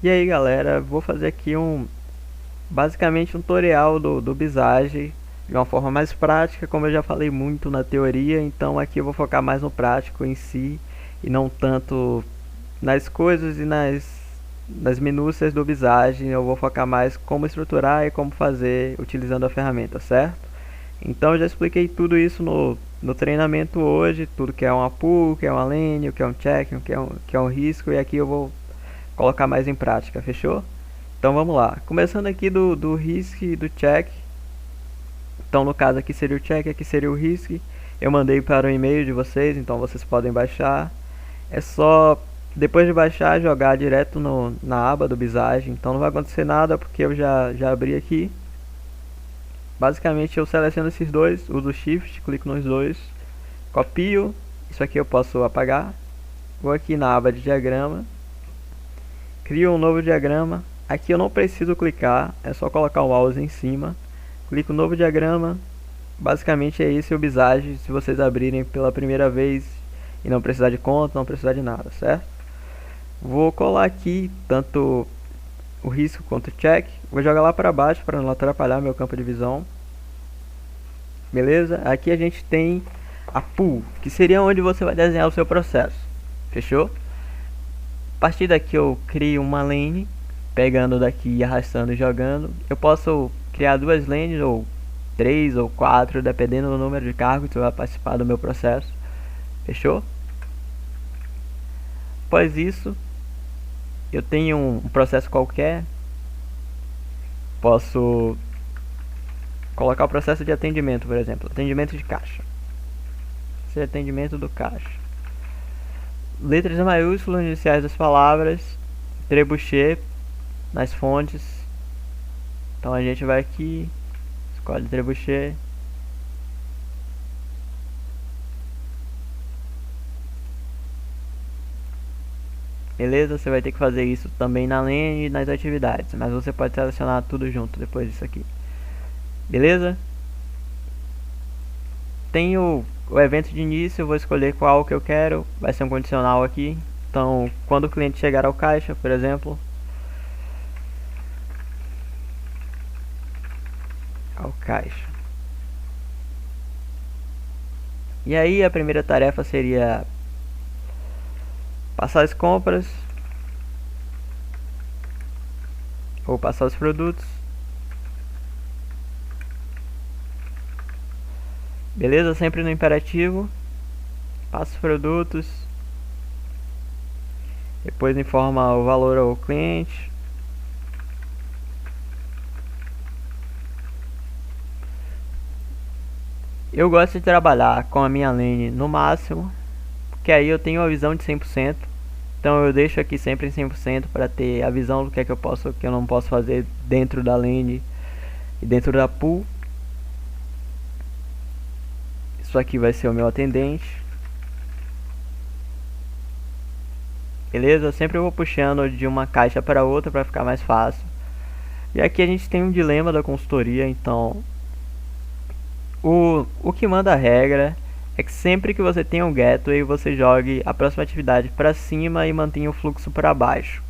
E aí galera, vou fazer aqui basicamente um tutorial do Visage de uma forma mais prática, como eu já falei muito na teoria, então aqui eu vou focar mais no prático em si e não tanto nas coisas e nas minúcias do Visage. Eu vou focar mais como estruturar e como fazer utilizando a ferramenta, certo? Então eu já expliquei tudo isso no treinamento hoje, tudo que é uma pull, o que é uma lane, o que é um check, o que é um risco, e aqui eu vou colocar mais em prática, fechou? Então vamos lá, começando aqui do risk e do check. Então no caso aqui seria o check, aqui seria o risk. Eu mandei para o e-mail de vocês, então vocês podem baixar. É só depois de baixar jogar direto na aba do Visage. Então não vai acontecer nada porque eu já abri aqui. Basicamente eu seleciono esses dois, uso o Shift, clico nos dois, copio. Isso aqui eu posso apagar. Vou aqui na aba de diagrama, crio um novo diagrama. Aqui eu não preciso clicar, é só colocar o mouse em cima. Clico no novo diagrama. Basicamente é esse o Visage, se vocês abrirem pela primeira vez e não precisar de conta, não precisar de nada, certo? Vou colar aqui tanto o risco quanto o check. Vou jogar lá para baixo para não atrapalhar meu campo de visão. Beleza? Aqui a gente tem a pool, que seria onde você vai desenhar o seu processo. Fechou? A partir daqui eu crio uma lane, pegando daqui e arrastando e jogando. Eu posso criar duas lanes, ou 3 ou 4, dependendo do número de cargos que vai participar do meu processo. Fechou? Após isso, eu tenho um processo qualquer. Posso colocar o processo de atendimento, por exemplo, atendimento de caixa. Esse é atendimento do caixa. Letras maiúsculas iniciais das palavras, trebuchet nas fontes. Então a gente vai aqui, escolhe trebuchet. Beleza? Você vai ter que fazer isso também na lane e nas atividades, mas você pode selecionar tudo junto depois disso aqui. Beleza? Tem o evento de início, eu vou escolher qual que eu quero, vai ser um condicional aqui. Então, quando o cliente chegar ao caixa, por exemplo, ao caixa. E aí a primeira tarefa seria passar as compras ou passar os produtos. Beleza? Sempre no imperativo. Passa os produtos. Depois informa o valor ao cliente. Eu gosto de trabalhar com a minha lane no máximo, porque aí eu tenho a visão de 100%. Então eu deixo aqui sempre em 100% para ter a visão do que é que eu posso, que eu não posso fazer dentro da lane e dentro da pool. Isso aqui vai ser o meu atendente. Beleza? Sempre eu vou puxando de uma caixa para outra para ficar mais fácil. E aqui a gente tem um dilema da consultoria, então o que manda a regra é que sempre que você tem um gateway, você jogue a próxima atividade para cima e mantenha o fluxo para baixo.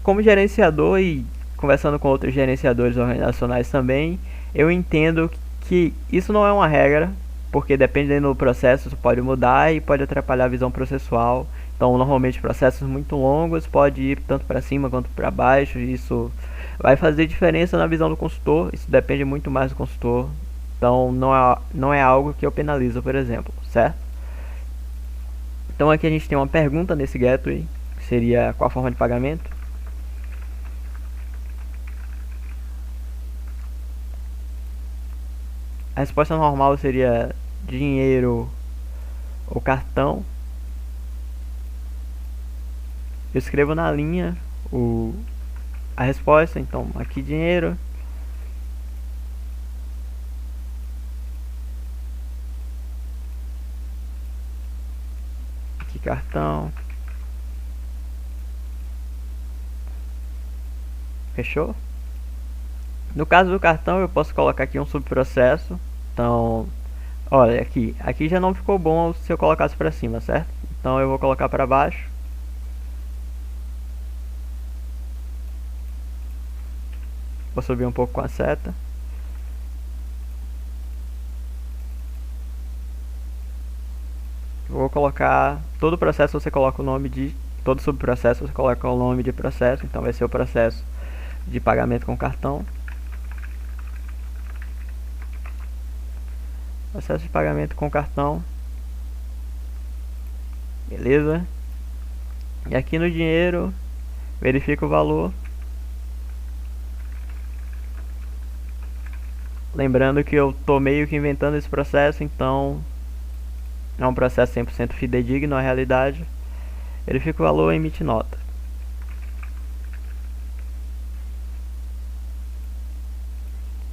Como gerenciador e conversando com outros gerenciadores organizacionais também, eu entendo que isso não é uma regra, porque dependendo do processo isso pode mudar e pode atrapalhar a visão processual. Então normalmente processos muito longos pode ir tanto para cima quanto para baixo, e isso vai fazer diferença na visão do consultor. Isso depende muito mais do consultor. Então não é algo que eu penalizo, por exemplo, certo? Então aqui a gente tem uma pergunta nesse gateway, que seria qual a forma de pagamento. A resposta normal seria dinheiro ou cartão. Eu escrevo na linha a resposta, então aqui dinheiro. Aqui cartão. Fechou? No caso do cartão eu posso colocar aqui um subprocesso. Então, olha, aqui já não ficou bom se eu colocasse para cima, certo? Então eu vou colocar para baixo. Vou subir um pouco com a seta. Vou colocar todo o processo, você coloca o nome de todo subprocesso, você coloca o nome de processo, então vai ser o processo de pagamento com cartão. Processo de pagamento com cartão. Beleza? E aqui no dinheiro, verifica o valor. Lembrando que eu tô meio que inventando esse processo, então é um processo 100% fidedigno à realidade. Verifica o valor e emite nota.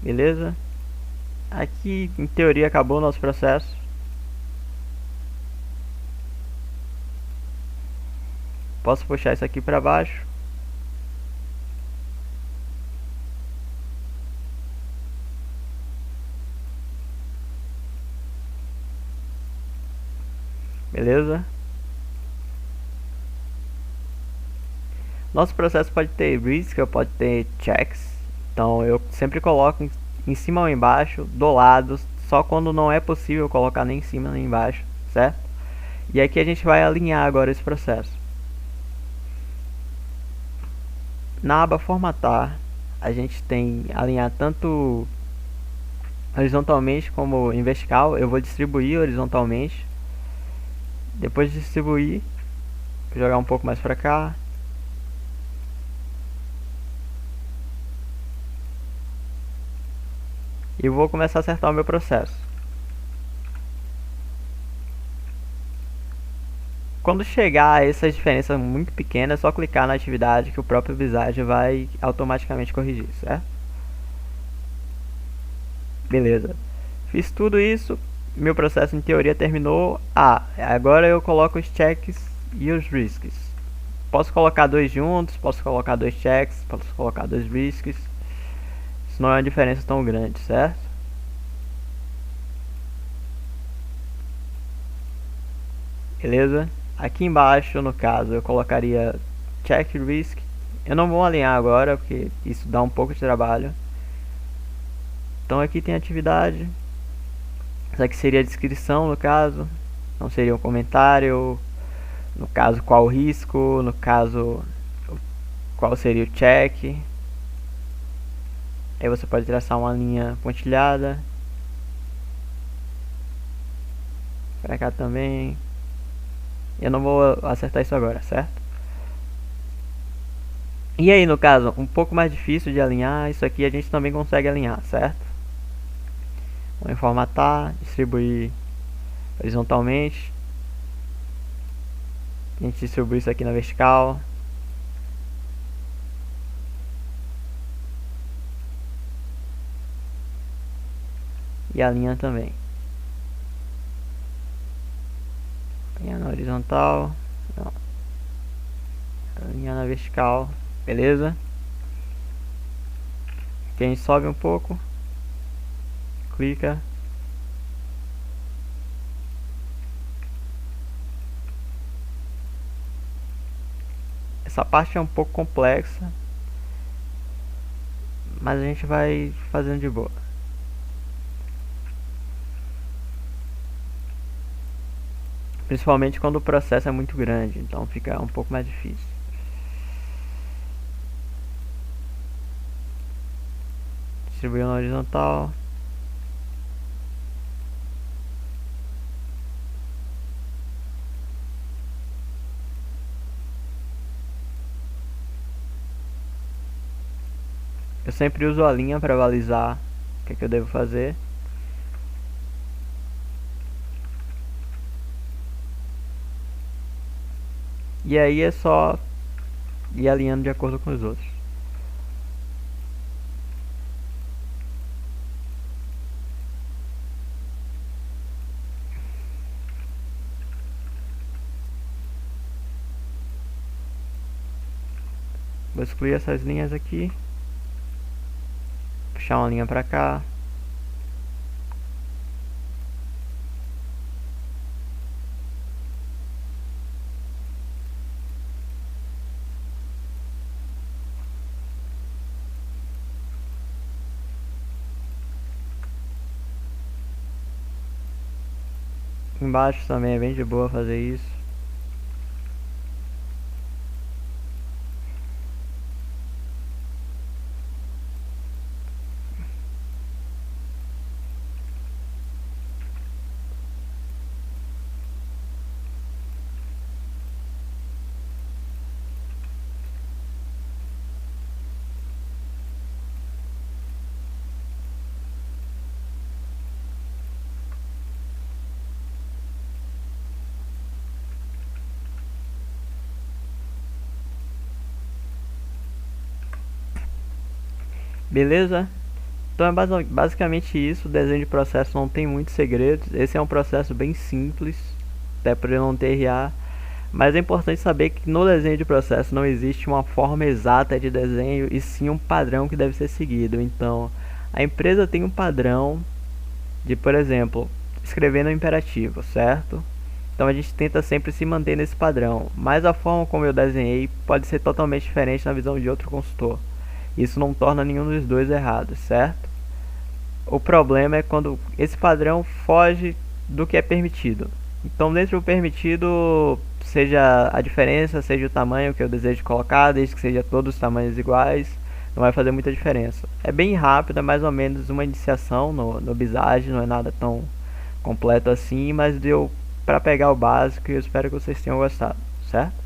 Beleza? Aqui, em teoria, acabou o nosso processo. Posso puxar isso aqui para baixo. Beleza? Nosso processo pode ter risk, pode ter checks. Então eu sempre coloco em cima ou embaixo, do lado, só quando não é possível colocar nem em cima nem embaixo, certo? E aqui a gente vai alinhar agora esse processo. Na aba formatar, a gente tem alinhar tanto horizontalmente como em vertical. Eu vou distribuir horizontalmente. Depois de distribuir, vou jogar um pouco mais para cá. E vou começar a acertar o meu processo. Quando chegar a essas diferenças muito pequenas, é só clicar na atividade que o próprio Visage vai automaticamente corrigir, certo? Beleza. Fiz tudo isso, meu processo em teoria terminou. Agora eu coloco os checks e os risks. Posso colocar dois juntos, posso colocar dois checks, posso colocar dois risks. Isso não é uma diferença tão grande, certo? Beleza? Aqui embaixo, no caso, eu colocaria check risk. Eu não vou alinhar agora, porque isso dá um pouco de trabalho. Então aqui tem atividade. Essa aqui seria a descrição, no caso. Não seria um comentário. No caso, qual o risco. No caso, qual seria o check. Aí você pode traçar uma linha pontilhada. Pra cá também. Eu não vou acertar isso agora, certo? E aí, no caso, um pouco mais difícil de alinhar, isso aqui a gente também consegue alinhar, certo? Vamos formatar, distribuir horizontalmente. A gente distribui isso aqui na vertical. E alinha também. Alinha na horizontal. Não. Alinha na vertical. Beleza? Aqui a gente sobe um pouco. Clica. Essa parte é um pouco complexa, mas a gente vai fazendo de boa. Principalmente quando o processo é muito grande, então fica um pouco mais difícil. Distribuir na horizontal. Eu sempre uso a linha para balizar o que eu devo fazer. E aí é só ir alinhando de acordo com os outros. Vou excluir essas linhas aqui. Puxar uma linha para cá. Embaixo também é bem de boa fazer isso. Beleza? Então é basicamente isso. O desenho de processo não tem muitos segredos. Esse é um processo bem simples, até por ele não ter RA. Mas é importante saber que no desenho de processo não existe uma forma exata de desenho, e sim um padrão que deve ser seguido. Então, a empresa tem um padrão de, por exemplo, escrever no imperativo, certo? Então a gente tenta sempre se manter nesse padrão, mas a forma como eu desenhei pode ser totalmente diferente na visão de outro consultor. Isso não torna nenhum dos dois errado, certo? O problema é quando esse padrão foge do que é permitido. Então, dentro do permitido, seja a diferença, seja o tamanho que eu desejo colocar, desde que seja todos os tamanhos iguais, não vai fazer muita diferença. É bem rápido, é mais ou menos uma iniciação no Visage, não é nada tão completo assim, mas deu para pegar o básico e eu espero que vocês tenham gostado, certo?